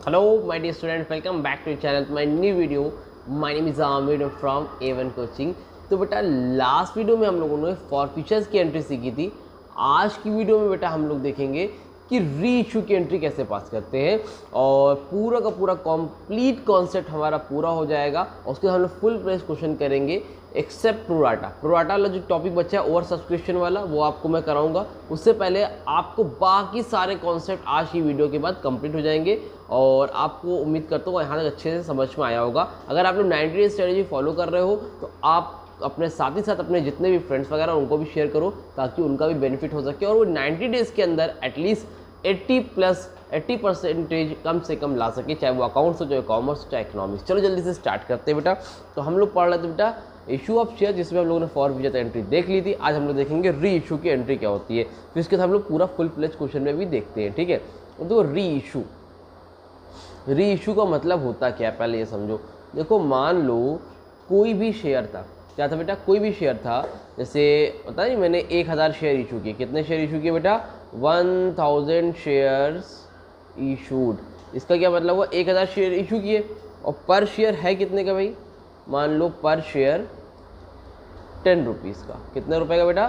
Hello, my dear students. Welcome back to your channel. My new video. My name is Amir from A1 Coaching. तो बेटा last video में हम लोगों ने for features की entry सीखी थी। आज की वीडियो में बेटा हम लोग देखेंगे कि री इशू की एंट्री कैसे पास करते हैं और पूरा का पूरा कंप्लीट कॉन्सेप्ट हमारा पूरा हो जाएगा। और उसके हम लोग फुल प्रेस क्वेश्चन करेंगे एक्सेप्ट प्रोराटा वाला जो टॉपिक बचा है ओवर सब्सक्रिप्शन वाला, वो आपको मैं कराऊंगा। उससे पहले आपको बाकी सारे कॉन्सेप्ट आज की वीडियो के बाद कंप्लीट हो जाएंगे और आपको उम्मीद करता हूँ यहाँ तक अच्छे से समझ में आया होगा। अगर आप लोग 90 डेज स्ट्रेटेजी फॉलो कर रहे हो तो आप अपने साथ ही साथ अपने जितने भी फ्रेंड्स वगैरह उनको भी शेयर करो ताकि उनका भी बेनिफिट हो सके और वो 90 डेज़ के अंदर एटलीस्ट 80% कम से कम ला सके, चाहे वो अकाउंट्स हो, चाहे कॉमर्स, चाहे इकोनॉमिक्स। चलो जल्दी से स्टार्ट करते हैं बेटा। तो हम लोग पढ़ रहे थे बेटा इशू ऑफ शेयर, जिसमें हम लोगों ने फॉर फीचर एंट्री देख ली थी। आज हम लोग देखेंगे री इशू की एंट्री क्या होती है, फिर इसके साथ हम लोग पूरा फुल फ्लेज क्वेश्चन में भी देखते हैं। ठीक है, तो री इशू का मतलब होता क्या है पहले ये समझो। देखो मान लो कोई भी शेयर था, क्या था बेटा, कोई भी शेयर था। जैसे पता नहीं मैंने 1000 शेयर इशू किए। कितने शेयर इशू किए बेटा? 1000 शेयर्स इशूड। इसका क्या मतलब हुआ? 1000 शेयर इशू किए और पर शेयर है कितने का भाई? मान लो पर शेयर 10 रुपीज़ का। कितने रुपए का बेटा?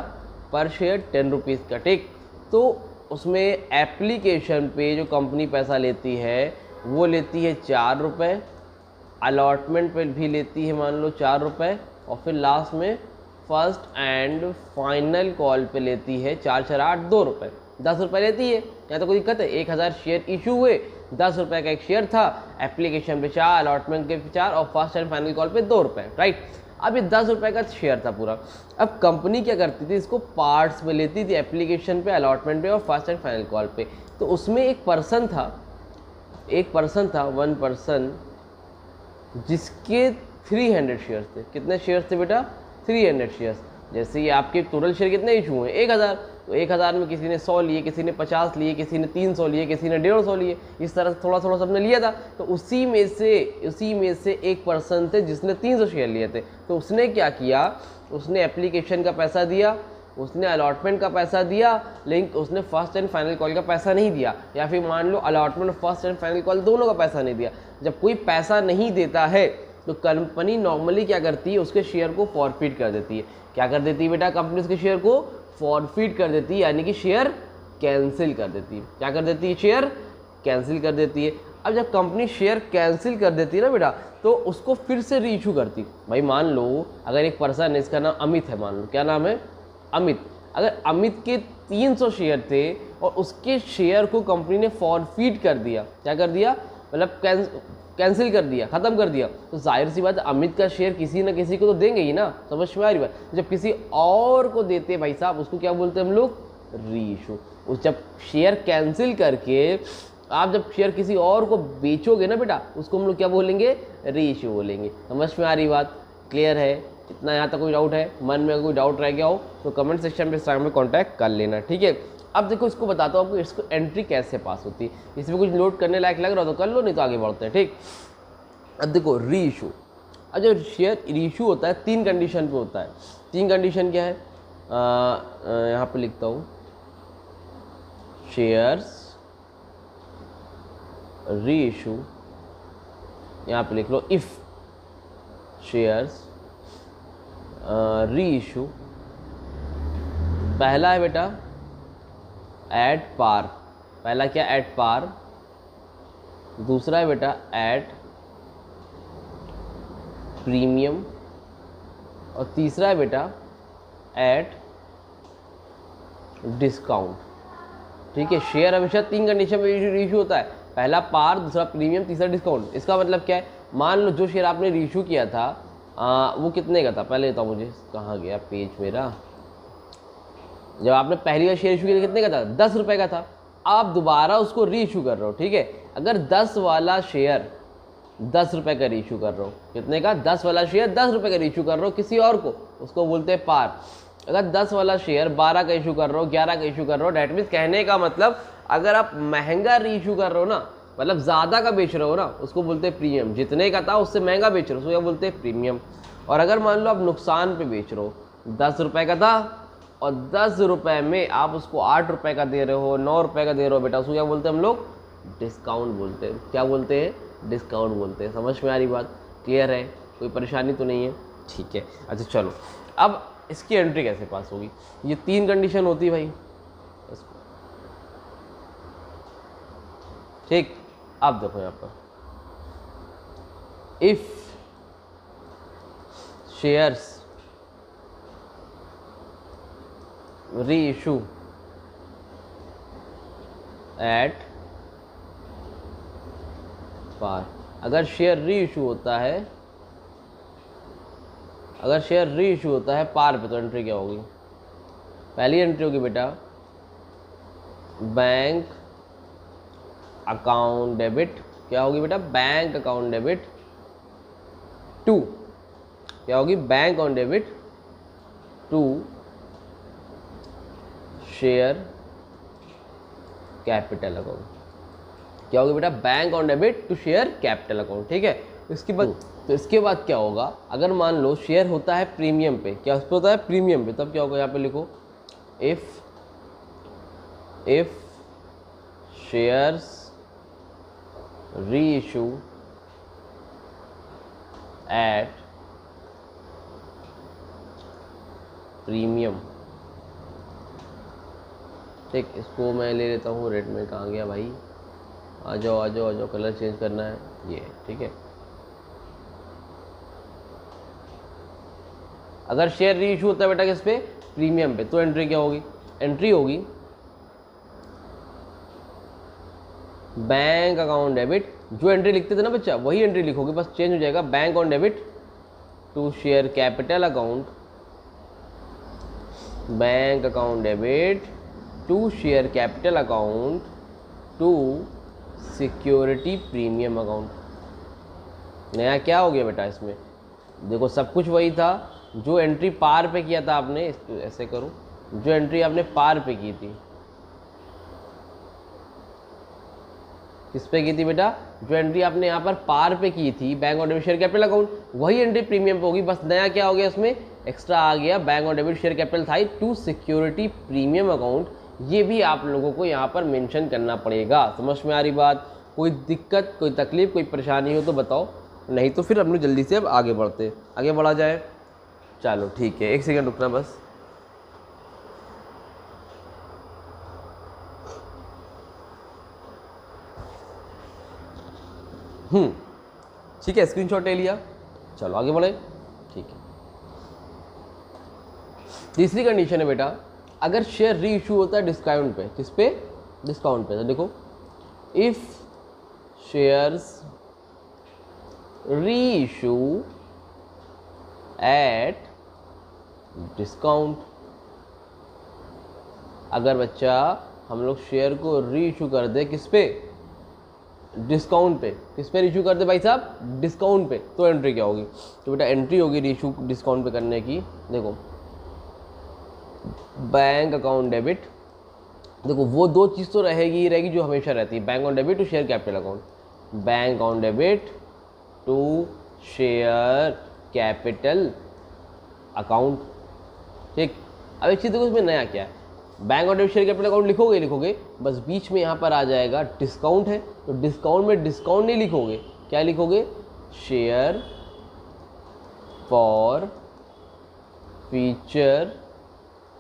पर शेयर 10 रुपीज़ का। ठीक, तो उसमें एप्लीकेशन पे जो कंपनी पैसा लेती है वो लेती है 4 रुपये, अलॉटमेंट पे भी लेती है मान लो 4 रुपये, और फिर लास्ट में फर्स्ट एंड फाइनल कॉल पे लेती है 4 4 8 2 रुपये, 10 रुपये लेती है। यहाँ तो कोई दिक्कत है? 1000 शेयर इशू हुए, 10 रुपये का एक शेयर था, एप्लीकेशन पे 4, अलॉटमेंट के 4 और फर्स्ट एंड फाइनल कॉल पे 2 रुपये। राइट, अब ये 10 रुपये का शेयर था पूरा। अब कंपनी क्या करती थी, इसको पार्ट्स में लेती थी, एप्लीकेशन पे, अलॉटमेंट पे और फर्स्ट एंड फाइनल कॉल पे। तो उसमें एक पर्सन था, वन पर्सन, जिसके 300 शेयर्स थे। कितने शेयर्स थे बेटा? 300 शेयर्स। जैसे ये आपके टोटल शेयर कितने इशू हुए? 1000। तो 1000 में किसी ने 100 लिए, किसी ने 50 लिए, किसी ने 300 लिए, किसी ने 150 लिए, इस तरह से थोड़ा थोड़ा सबने लिया था। तो उसी में से एक पर्सन थे जिसने 300 शेयर लिए थे। तो उसने क्या किया, उसने एप्लीकेशन का पैसा दिया, उसने अलॉटमेंट का पैसा दिया, लेकिन उसने फर्स्ट एंड फाइनल कॉल का पैसा नहीं दिया। या फिर मान लो अलॉटमेंट और फर्स्ट एंड फाइनल कॉल दोनों का पैसा नहीं दिया। जब कोई पैसा नहीं देता है तो कंपनी नॉर्मली क्या करती है, उसके शेयर को फॉरफिट कर देती है। क्या कर देती है बेटा? कंपनी उसके शेयर को फॉरफिट कर देती है, यानी कि शेयर कैंसिल कर देती है। क्या कर देती है? शेयर कैंसिल कर देती है। अब जब कंपनी शेयर कैंसिल कर देती है ना बेटा, तो उसको फिर से री इशू करती। भाई मान लो अगर एक पर्सन है, इसका नाम अमित है, मान लो क्या नाम है? अमित। अगर अमित के 300 शेयर थे और उसके शेयर को कंपनी ने फॉरफिट कर दिया, क्या कर दिया, मतलब कैंसिल कर दिया, ख़त्म कर दिया, तो जाहिर सी बात है अमित का शेयर किसी ना किसी को तो देंगे ही ना। समझ में आ रही बात? जब किसी और को देते भाई साहब, उसको क्या बोलते हैं हम लोग? री इशू। उस जब शेयर कैंसिल करके आप जब शेयर किसी और को बेचोगे ना बेटा, उसको हम लोग क्या बोलेंगे? री इशू बोलेंगे। समझ में आ रही बात? क्लियर है? इतना यहाँ तक कोई डाउट है? मन में अगर कोई डाउट रह गया हो तो कमेंट सेक्शन में इंस्टाग्राम में कॉन्टैक्ट कर लेना। ठीक है, अब देखो इसको बताता हूँ आपको इसको एंट्री कैसे पास होती है। इसमें कुछ नोट करने लायक लग रहा हो तो कर लो, नहीं तो आगे बढ़ते हैं। ठीक, अब देखो री इशू। अब जब शेयर री इशू होता है 3 कंडीशन पे होता है। 3 कंडीशन क्या है? यहाँ पे लिखता हूँ, शेयर्स री इशू, यहाँ पे लिख लो इफ शेयर्स री इशू। पहला है बेटा एट पार। पहला क्या? At par. दूसरा है बेटा एट प्रीमियम। और तीसरा है बेटा एट डिस्काउंट। ठीक है, शेयर हमेशा 3 कंडीशन में इशू होता है। पहला पार, दूसरा प्रीमियम, तीसरा डिस्काउंट। इसका मतलब क्या है? मान लो जो शेयर आपने इशू किया था वो कितने का था? पहले बताओ मुझे, कहाँ गया पेज मेरा। जब आपने पहली बार शेयर इशू किया कितने का था? 10 रुपये का था। आप दोबारा उसको री इशू कर रहे हो। ठीक है, अगर 10 वाला शेयर 10 रुपये का री इशू कर रहे हो, कितने का? 10 वाला शेयर 10 रुपये का री इशू कर रहे हो किसी और को, उसको बोलते हैं पार। अगर 10 वाला शेयर 12 का इशू कर रहे हो, 11 का इशू कर रहे हो, डैट मीन्स कहने का मतलब अगर आप महंगा री इशू कर रहे हो ना, मतलब ज़्यादा का बेच रहे हो ना, उसको बोलते हैं प्रीमियम। जितने का था उससे महंगा बेच रहे हो, उसको क्या बोलते हैं? प्रीमियम। और अगर मान लो आप नुकसान पे बेच रहे हो, 10 रुपये का था और 10 रुपये में आप उसको 8 रुपये का दे रहे हो, 9 रुपये का दे रहे हो बेटा, उसको क्या बोलते हैं हम लोग? डिस्काउंट बोलते हैं। क्या बोलते हैं? डिस्काउंट बोलते हैं। समझ में आ रही बात? क्लियर है? कोई परेशानी तो नहीं है? ठीक है। अच्छा चलो, अब इसकी एंट्री कैसे पास होगी? ये 3 कंडीशन होती है भाई। ठीक, आप देखो यहाँ पर, इफ शेयर्स री इशू एट पार, अगर शेयर री इशू होता है, अगर शेयर री इशू होता है पार पे, तो एंट्री क्या होगी? पहली एंट्री होगी बेटा बैंक अकाउंट डेबिट। क्या होगी बेटा? बैंक अकाउंट डेबिट टू, क्या होगी? Bank on debit to share capital account. क्या होगी बेटा? Bank on debit to share capital account. ठीक है। इसके बाद, तो इसके बाद क्या होगा? अगर मान लो शेयर होता है प्रीमियम पे, क्या उस पर होता है? प्रीमियम पे, तब क्या होगा? यहाँ पे लिखो, इफ शेयर्स री इशू एट प्रीमियम। ठीक, इसको मैं ले लेता हूँ रेड में। कहाँ गया भाई? आ जाओ आ जाओ आ जाओ, कलर चेंज करना है ये। ठीक है। अगर शेयर री इशू होता है बेटा किस पे? प्रीमियम पे, तो एंट्री क्या होगी? एंट्री होगी बैंक अकाउंट डेबिट। जो एंट्री लिखते थे ना बच्चा, वही एंट्री लिखोगे, बस चेंज हो जाएगा। Bank on debit to share capital account, bank account debit to share capital account to security premium account. नया क्या हो गया बेटा इसमें? देखो सब कुछ वही था, जो एंट्री पार पे किया था आपने, इसको ऐसे करो, जो एंट्री आपने पार पे की थी, किस पे की थी बेटा? जो एंट्री आपने यहाँ पर पार पे की थी, bank on debit share capital account, वही एंट्री प्रीमियम पे होगी। बस नया क्या हो गया इसमें? एक्स्ट्रा आ गया, bank on debit share capital था टू सिक्योरिटी प्रीमियम अकाउंट। ये भी आप लोगों को यहाँ पर मेंशन करना पड़ेगा। समझ में आ रही बात? कोई दिक्कत, कोई तकलीफ, कोई परेशानी हो तो बताओ, नहीं तो फिर हम लोग जल्दी से अब आगे बढ़ते, आगे बढ़ा जाए। चलो ठीक है, 1 सेकंड रुकना बस। ठीक है, स्क्रीनशॉट ले लिया। चलो आगे बढ़े। ठीक है। तीसरी कंडीशन है बेटा, अगर शेयर री इशू होता है डिस्काउंट पे। किस पे? डिस्काउंट पे। तो देखो, इफ शेयर्स री इशू एट डिस्काउंट, अगर बच्चा हम लोग शेयर को री इशू कर दे किस पे? डिस्काउंट पे। किस पे इशू कर दे भाई साहब? डिस्काउंट पे, तो एंट्री क्या होगी? तो बेटा एंट्री होगी री इशू डिस्काउंट पे करने की, देखो बैंक अकाउंट डेबिट। देखो वो दो चीज़ तो रहेगी ही रहेगी जो हमेशा रहती है, bank on debit to share capital account. Bank on debit to share capital account. ठीक। अब एक चीज़ देखो इसमें नया क्या है, bank on debit share capital account लिखोगे लिखोगे, बस बीच में यहाँ पर आ जाएगा डिस्काउंट है, तो डिस्काउंट में डिस्काउंट नहीं लिखोगे, क्या लिखोगे? Share for future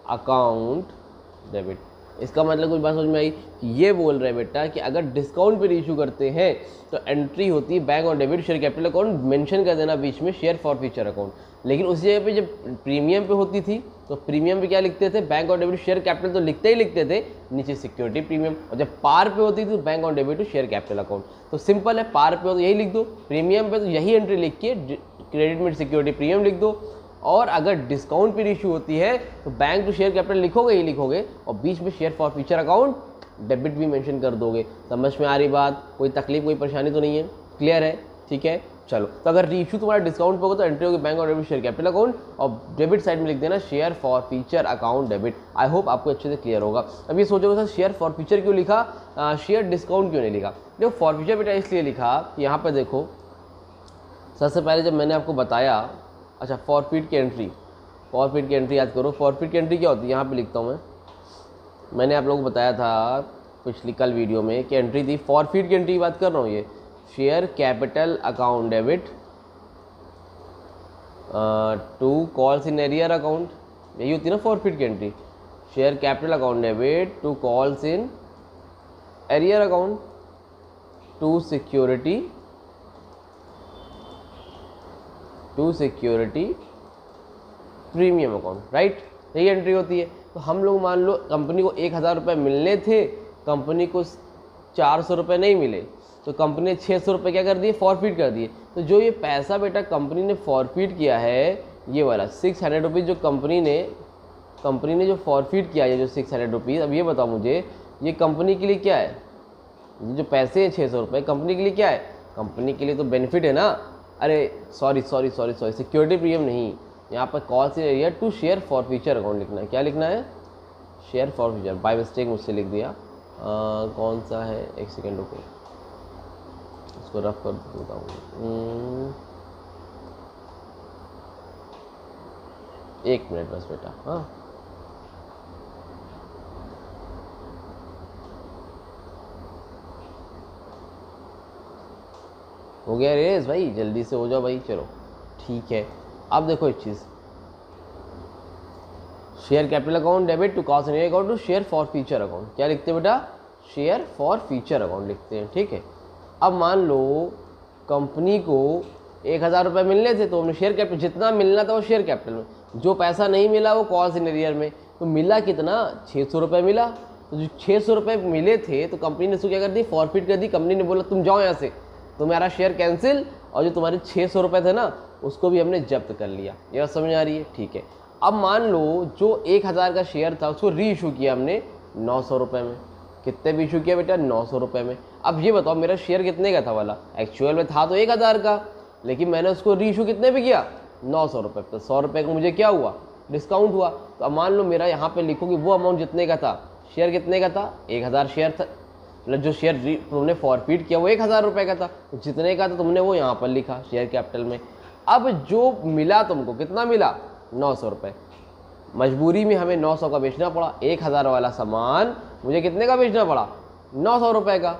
account debit. इसका मतलब कुछ बात समझ में आई? ये बोल रहे हैं बेटा कि अगर डिस्काउंट पे इशू करते हैं तो एंट्री होती है bank on debit share capital account, mention कर देना बीच में शेयर फॉर फ्यूचर अकाउंट। लेकिन उसी जगह पे जब प्रीमियम पे होती थी तो प्रीमियम पे क्या लिखते थे? Bank on debit share capital तो लिखते ही लिखते थे, नीचे सिक्योरिटी प्रीमियम। और जब पार पे होती थी तो bank on debit to share capital account. तो सिंपल है, पार पे हो तो यही लिख दो, प्रीमियम पे तो यही एंट्री लिख के क्रेडिट में सिक्योरिटी प्रीमियम लिख दो। और अगर डिस्काउंट पे इशू होती है तो बैंक टू शेयर कैपिटल लिखोगे ही लिखोगे, और बीच में share for future account debit भी मेंशन कर दोगे। समझ में आ रही बात? कोई तकलीफ, कोई परेशानी तो नहीं है? क्लियर है? ठीक है। चलो, तो अगर इशू तुम्हारा डिस्काउंट पे होगा तो एंट्री होगी bank on debit share capital account, और डेबिट साइड में लिख देना share for future account debit. I hope आपको अच्छे से क्लियर होगा। अब ये सोचोगे सर शेयर फॉर फ्यूचर क्यों लिखा, शेयर डिस्काउंट क्यों नहीं लिखा? देखो फॉर फ्यूचर बेटा इसलिए लिखा कि यहाँ पर देखो, सबसे पहले जब मैंने आपको बताया, अच्छा फॉरफिट की एंट्री, फॉरफिट की एंट्री याद करो। फॉरफिट की एंट्री क्या होती है? यहाँ पे लिखता हूँ मैंने आप लोगों को बताया था पिछली कल वीडियो में कि एंट्री थी, फॉरफिट की एंट्री की बात कर रहा हूँ। ये share capital account debit to calls in arrear account, यही होती है ना फॉरफिट की entry. Share capital account debit to calls in arrear account to security premium account, right, यही एंट्री होती है। तो हम लोग मान लो कंपनी को 1000 रुपये मिलने थे, कंपनी को 400 रुपये नहीं मिले, तो कंपनी ने 600 रुपये क्या कर दिए, फॉरफिट कर दिए। तो जो ये पैसा बेटा कंपनी ने फॉरफिट किया है, ये वाला 600 रुपीज़ जो कंपनी ने जो फॉरफिट किया है, जो 600 रुपीज़, अब ये बताओ मुझे, ये कंपनी के लिए क्या है? ये जो पैसे हैं 600 रुपये कंपनी के लिए क्या है? कंपनी के लिए तो बेनिफिट है ना। अरे सॉरी, सिक्योरिटी प्रीमियम नहीं, यहाँ पर कॉल से arrear to share for future account लिखना है। क्या लिखना है? Share for future, by mistake मुझसे लिख दिया। कौन सा है, एक सेकेंड रुको, इसको रफ कर देता हूँ, 1 मिनट बस बेटा। हाँ, हो गया रेस भाई, जल्दी से हो जाओ भाई, चलो ठीक है। अब देखो एक चीज़, share capital account debit to cost and account to share for future account, क्या लिखते हैं बेटा? शेयर फॉर फ्यूचर अकाउंट लिखते हैं, ठीक है। अब मान लो कंपनी को 1000 रुपये मिलने थे, तो हमने शेयर कैपिटल जितना मिलना था वो शेयर कैपिटल में, जो पैसा नहीं मिला वो कॉस्ट इन एरियर में, तो मिला कितना? 600 रुपये मिला। तो जो 600 रुपये मिले थे तो कंपनी ने उसको क्या कर दी, फॉरफिट कर दी। कंपनी ने बोला तुम जाओ यहाँ से, तुम्हारा शेयर कैंसिल, और जो तुम्हारे 600 रुपये थे ना उसको भी हमने जब्त कर लिया। ये बात समझ आ रही है? ठीक है। अब मान लो जो 1000 का शेयर था उसको री इशू किया हमने 900 रुपये में। कितने भी इशू किया बेटा? 900 रुपये में। अब ये बताओ मेरा शेयर कितने का था वाला? एक्चुअल में था तो 1000 का, लेकिन मैंने उसको री इशू कितने पे किया? 900 रुपये। तो 100 रुपये का मुझे क्या हुआ? डिस्काउंट हुआ। तो अब मान लो मेरा यहाँ पे लिखोगे वो अमाउंट जितने का था, शेयर कितने का था? 1000 शेयर था, मतलब जो शेयर तुमने फॉरफिट किया वो 1000 रुपये का था, तो जितने का था तुमने वो यहाँ पर लिखा शेयर कैपिटल में। अब जो मिला तुमको, कितना मिला? 900 रुपये। मजबूरी में हमें 900 का बेचना पड़ा। 1000 वाला सामान मुझे कितने का बेचना पड़ा? 900 रुपये का।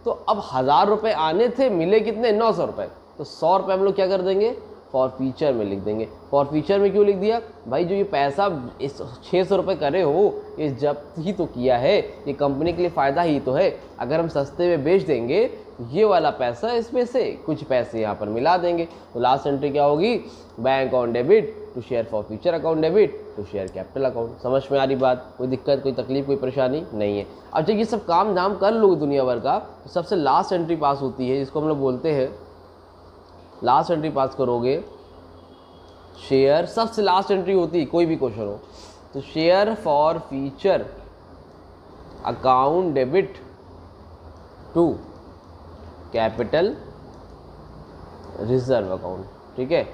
तो अब 1000 रुपये आने थे, मिले कितने? 900 रुपये। तो 100 रुपये हम लोग क्या कर देंगे? फॉर फ्यूचर में लिख देंगे। फॉर फ्यूचर में क्यों लिख दिया भाई? जो ये पैसा इस 600 रुपये करे हो, ये जब्त ही तो किया है, ये कंपनी के लिए फ़ायदा ही तो है। अगर हम सस्ते में बेच देंगे, ये वाला पैसा इसमें से कुछ पैसे यहाँ पर मिला देंगे। तो लास्ट एंट्री क्या होगी? Bank account debit to share for future account debit to share capital account. समझ में आ रही बात? कोई दिक्कत, कोई तकलीफ, कोई परेशानी नहीं है। अब जब ये सब काम धाम कर लोगे दुनिया भर का, तो सबसे लास्ट एंट्री पास होती है, जिसको हम लोग बोलते हैं लास्ट एंट्री पास करोगे, शेयर सबसे लास्ट एंट्री होती है कोई भी क्वेश्चन हो तो share for future account debit to capital reserve account, ठीक है।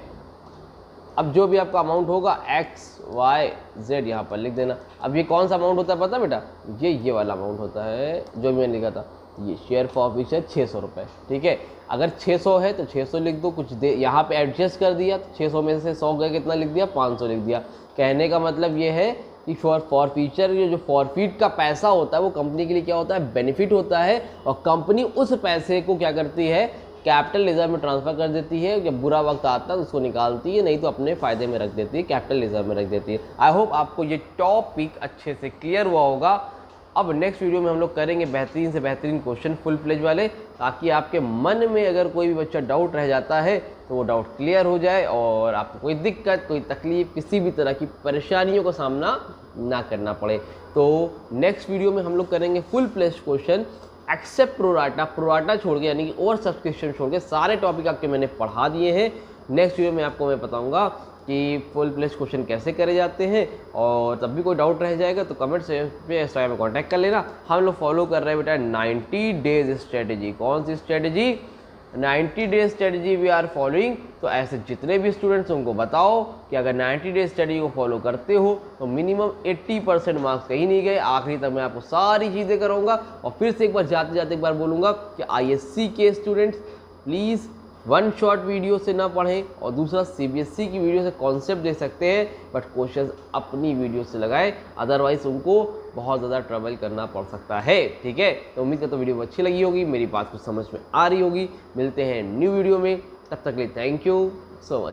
अब जो भी आपका अमाउंट होगा XYZ यहाँ पर लिख देना। अब ये कौन सा अमाउंट होता है पता बेटा? ये वाला अमाउंट होता है जो मैंने लिखा था, ये शेयर फॉर फ्यूचर 600 रुपये, ठीक है। अगर 600 है तो 600 लिख दो, कुछ दे यहाँ पे एडजस्ट कर दिया, तो 600 में से 100 गए, कितना लिख दिया? 500 लिख दिया। कहने का मतलब ये है कि फॉर फ्यूचर जो फॉरफिट का पैसा होता है वो कंपनी के लिए क्या होता है? बेनिफिट होता है, और कंपनी उस पैसे को क्या करती है? कैपिटल रिजर्व में ट्रांसफ़र कर देती है। जब बुरा वक्त आता है तो उसको निकालती है, नहीं तो अपने फ़ायदे में रख देती है, कैपिटल रिजर्व में रख देती है। आई होप आपको ये टॉपिक अच्छे से क्लियर हुआ होगा। अब नेक्स्ट वीडियो में हम लोग करेंगे बेहतरीन से बेहतरीन क्वेश्चन फुल प्लेज वाले, ताकि आपके मन में अगर कोई भी बच्चा डाउट रह जाता है तो वो डाउट क्लियर हो जाए और आपको कोई दिक्कत, कोई तकलीफ, किसी भी तरह की परेशानियों का सामना ना करना पड़े। तो नेक्स्ट वीडियो में हम लोग करेंगे full fledged question except pro rata छोड़ के, यानी कि ओवर सब्सक्रिप्शन छोड़ के सारे टॉपिक आपके मैंने पढ़ा दिए हैं। नेक्स्ट वीडियो में आपको मैं बताऊंगा कि फुल प्लेज क्वेश्चन कैसे करे जाते हैं, और तब भी कोई डाउट रह जाएगा तो कमेंट से पे इंस्टाग्राम में कांटेक्ट कर लेना। हम लोग फॉलो कर रहे हैं बेटा 90 डेज स्ट्रेटेजी। कौन सी strategy? 90 days strategy we are following. तो ऐसे जितने भी स्टूडेंट्स उनको बताओ कि अगर 90 डेज स्ट्रेटेजी को फॉलो करते हो तो मिनिमम 80% मार्क्स कहीं नहीं गए। आखिरी तक मैं आपको सारी चीज़ें कराऊंगा। और फिर से एक बार जाते जाते एक बार बोलूँगा कि ISC के students please one shot video से ना पढ़ें, और दूसरा सीबीएसई की वीडियो से कॉन्सेप्ट दे सकते हैं बट क्वेश्चंस अपनी वीडियो से लगाएं, अदरवाइज उनको बहुत ज़्यादा ट्रैवल करना पड़ सकता है। ठीक है, तो उम्मीद करता हूँ वीडियो अच्छी लगी होगी, मेरी बात कुछ समझ में आ रही होगी। मिलते हैं न्यू वीडियो में, तब तक के लिए थैंक यू सो मच।